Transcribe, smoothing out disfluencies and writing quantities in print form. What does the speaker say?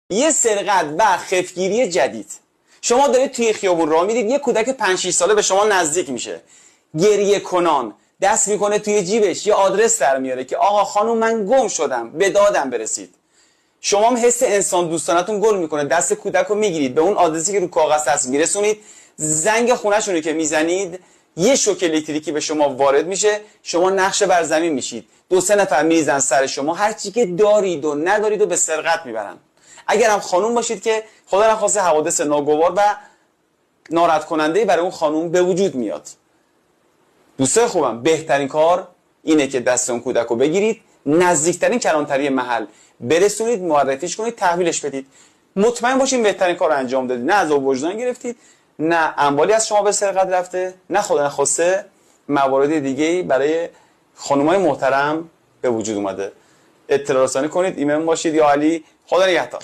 یه سرقت و خفتگیری جدید. شما دارید توی خیابون راه میرید، یه کودک 5 6 ساله به شما نزدیک میشه، گریه کنان دست میکنه توی جیبش، یه آدرس در میاره که آقا خانم من گم شدم، به دادم برسید. شما هم حس انسان دوستانتون گل میکنه، دست کودک رو میگیرید، به اون آدرسی که رو کاغذ هست میرسونید، زنگ خونه‌شون رو که میزنید یه شوک الکتریکی به شما وارد میشه، شما نقش بر زمین میشید، 2-3 نفر میریزن سر شما، هر چی که دارید و ندارید و به سرقت میبرن. اگر هم خانوم باشید که خدا نخواسته حوادث ناگوار و ناراحت کننده برای اون خانوم به وجود میاد. دوستای خوبم، بهترین کار اینه که دست اون کودک رو بگیرید، نزدیکترین کلانتری محل برسونید، معرفیش کنید، تحویلش بدید. مطمئن باشین بهترین کار رو انجام دادید، نه از وجدان گرفتید، نه اموالی از شما به سرقت رفته، نه خدا نخواسته موارد دیگه‌ای برای خانمای محترم به وجود اومده. اطلاع رسانی کنید، ایمن باشید. یا علی، خدا نگهدار.